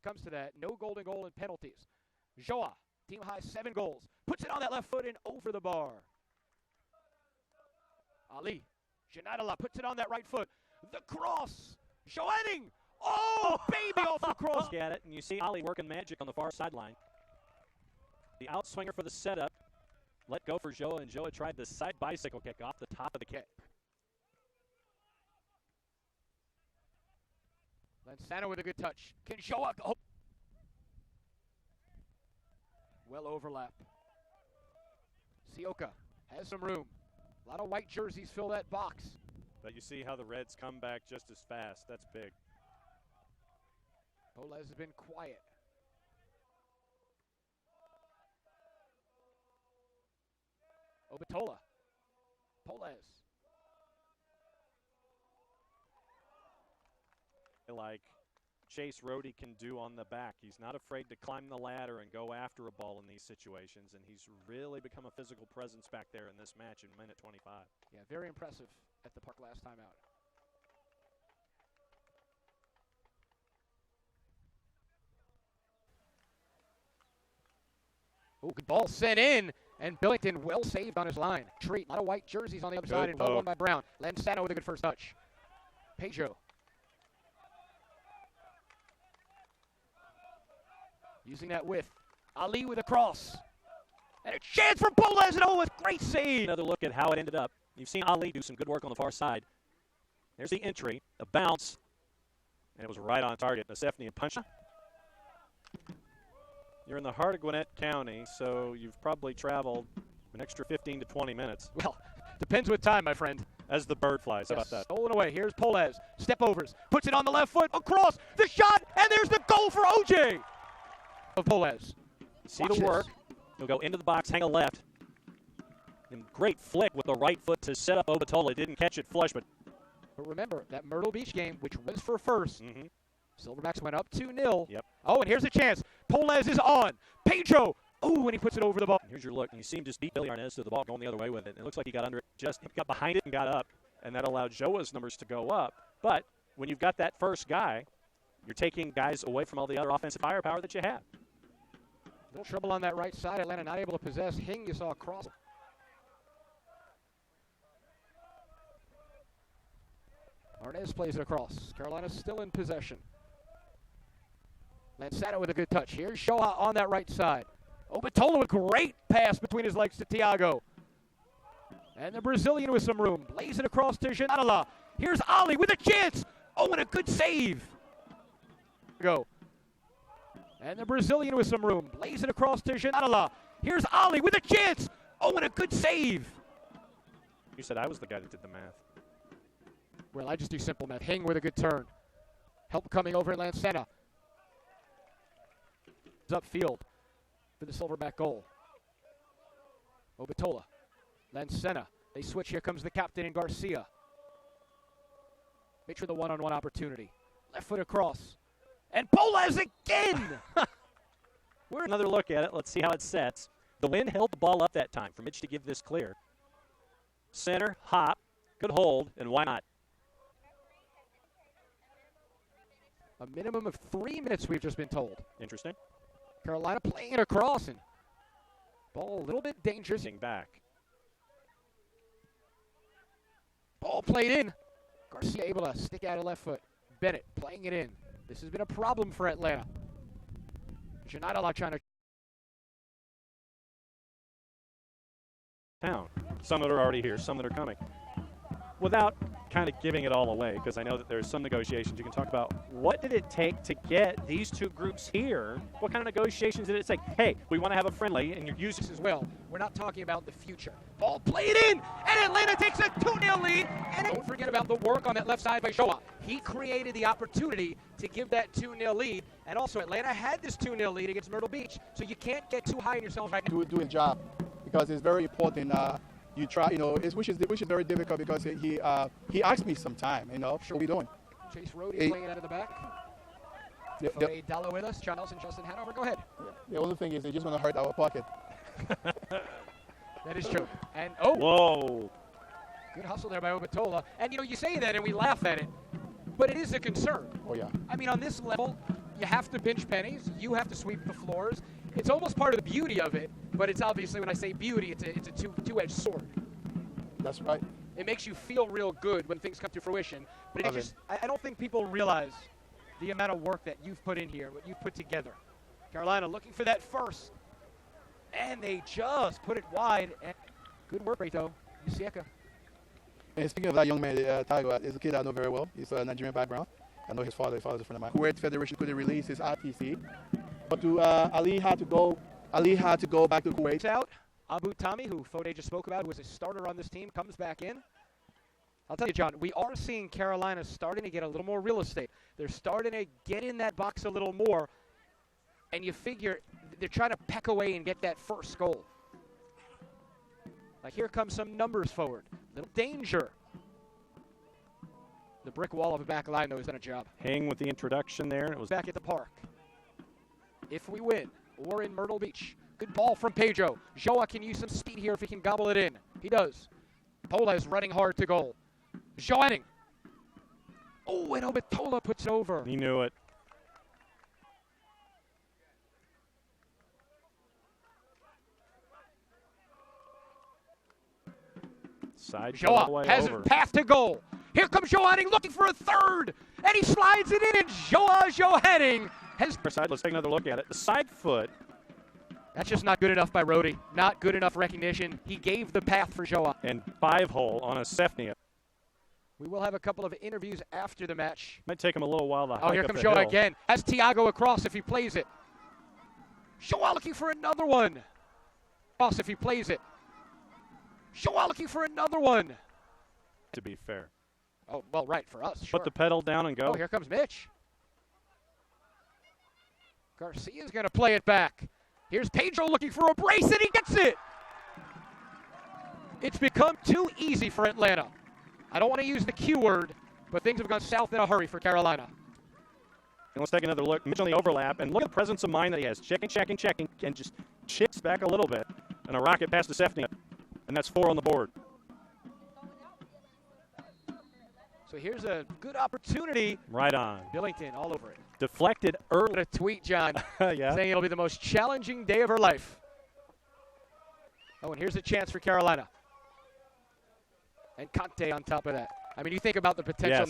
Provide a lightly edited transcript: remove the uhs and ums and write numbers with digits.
comes to that, no golden goal and penalties. Joa, team high 7 goals. Puts it on that left foot and over the bar. Ali, Janatala puts it on that right foot. The cross, Joening. Oh, baby, off the cross. Look at it, and you see Ali working magic on the far sideline. The outswinger for the setup. Let go for Joa, and Joa tried the side bicycle kick off the top of the kick. Lansano with a good touch. Can Joa go? Well overlap. Sioka has some room. A lot of white jerseys fill that box. But you see how the Reds come back just as fast. That's big. Polez has been quiet. Obatola. Polez. Like Chase Rohde can do on the back. He's not afraid to climb the ladder and go after a ball in these situations, and he's really become a physical presence back there in this match in minute 25. Yeah, very impressive at the park last time out. Oh, good ball sent in, and Billington well saved on his line. Treat, a lot of white jerseys on the other side, and well won by Brown. Lansano with a good first touch. Pedro. Using that width. Ali with a cross. And a chance for Polez, and with great save. Another look at how it ended up. You've seen Ali do some good work on the far side. There's the entry, the bounce, and it was right on target. Stephanie and punch. You're in the heart of Gwinnett County, so you've probably traveled an extra 15 to 20 minutes. Well, depends what time, my friend. As the bird flies. How about that? Stolen away. Here's Polez. Step overs. Puts it on the left foot. Across. The shot. And there's the goal for OJ. Of Polez. See the work. He'll go into the box, hang a left. And great flick with the right foot to set up Obatola. Didn't catch it flush, but remember, that Myrtle Beach game, which was for first, Silverbacks went up 2-0. Yep. Oh, and here's a chance. Polez is on. Pedro. Oh, and he puts it over the ball. Here's your look. And you see him just beat Billy Arnaz to the ball going the other way with it. It looks like he got under it. He got behind it and got up. And that allowed Joa's numbers to go up. But when you've got that first guy, you're taking guys away from all the other offensive firepower that you have. Little trouble on that right side. Atlanta not able to possess. Hing, you saw a cross. Arnaz plays it across. Carolina's still in possession. Lansano with a good touch. Here's Shoha on that right side. Obatola with great pass between his legs to Thiago. And the Brazilian with some room. Blaze it across to Janatala. Here's Ali with a chance. Oh, and a good save. Go. And the Brazilian with some room. Blaze it across to Janatala. Here's Ali with a chance. Oh, and a good save. You said I was the guy that did the math. Well, I just do simple math. Hing with a good turn. Help coming over at Lansana. It's upfield for the Silverback goal. Obatola. Lansana. They switch. Here comes the captain and Garcia. Make sure the one-on-one opportunity. Left foot across. And Polez again! We're another look at it. Let's see how it sets. The wind held the ball up that time for Mitch to give this clear. Center, hop, good hold, and why not? A minimum of 3 minutes, we've just been told. Interesting. Carolina playing it across, and ball a little bit dangerous. Back. Ball played in. Garcia able to stick out a left foot. Bennett playing it in. This has been a problem for Atlanta. Janatala trying to town. Some that are already here, some that are coming. Without kind of giving it all away, because I know that there's some negotiations you can talk about. What did it take to get these two groups here? What kind of negotiations did it take? Hey, we want to have a friendly, and you're using as well. We're not talking about the future. Ball played in, and Atlanta takes a 2-0 lead. And don't forget about the work on that left side by Shoa. He created the opportunity to give that 2-0 lead. And also, Atlanta had this 2-0 lead against Myrtle Beach, so you can't get too high on yourselves right now. Do a job, because it's very important. You try, which is very difficult, because he asked me some time, sure. What are we doing? Chase Rohde playing out of the back. Dallo with us, John Nelson, Justin Hanover, go ahead. The only thing is they just want to hurt our pocket. That is true. And whoa. Good hustle there by Obatola. And you say that and we laugh at it, but it is a concern. Oh yeah. I mean, on this level, you have to pinch pennies. You have to sweep the floors. It's almost part of the beauty of it, but it's obviously, when I say beauty, it's a two-edged sword. That's right. It makes you feel real good when things come to fruition, but I don't think people realize the amount of work that you've put in here, what you've put together. Carolina looking for that first, and they just put it wide. And good work rate, though. Yusieka. And speaking of that young man, Taigo is a kid I know very well. He's a Nigerian background. I know his father's a friend of mine. Kuwait Federation couldn't release his RTC, but Ali had to go back to Kuwait. Out. Abu Tami, who Fode just spoke about, who was a starter on this team, comes back in. I'll tell you, John, we are seeing Carolina starting to get a little more real estate. They're starting to get in that box a little more, and you figure they're trying to peck away and get that first goal. Like, here comes some numbers forward. Little danger. The brick wall of the back line, though, has done a job. Hang with the introduction there. It was back at the park. If we win, or in Myrtle Beach. Good ball from Pedro. Joa can use some speed here if he can gobble it in. He does. Pola is running hard to goal. Joanning. Oh, and Obatola puts it over. He knew it. Side Joa has his path to goal. Here comes Joanning looking for a third, and he slides it in, and Joanning has... Side, let's take another look at it. The side foot. That's just not good enough by Rhodey. Not good enough recognition. He gave the path for Joa. And 5-hole on a Sefnia. We will have a couple of interviews after the match. Might take him a little while to hike Oh, here up comes the Joa hill. again. Has Tiago across if he plays it. Joa looking for another one. Cross if he plays it. Joa looking for another one. To be fair. Oh, well, right, for us, sure. Put the pedal down and go. Oh, here comes Mitch. Garcia's going to play it back. Here's Pedro looking for a brace, and he gets it. It's become too easy for Atlanta. I don't want to use the Q word, but things have gone south in a hurry for Carolina. And let's take another look. Mitch on the overlap, and look at the presence of mind that he has. Checking, and just chips back a little bit. And a rocket past the Sefnia. And that's 4 on the board. So here's a good opportunity. Right on. Billington all over it. Deflected early. What a tweet, John, Yeah. saying it'll be the most challenging day of her life. Oh, and here's a chance for Carolina. And Conte on top of that. I mean, you think about the potential. Yes.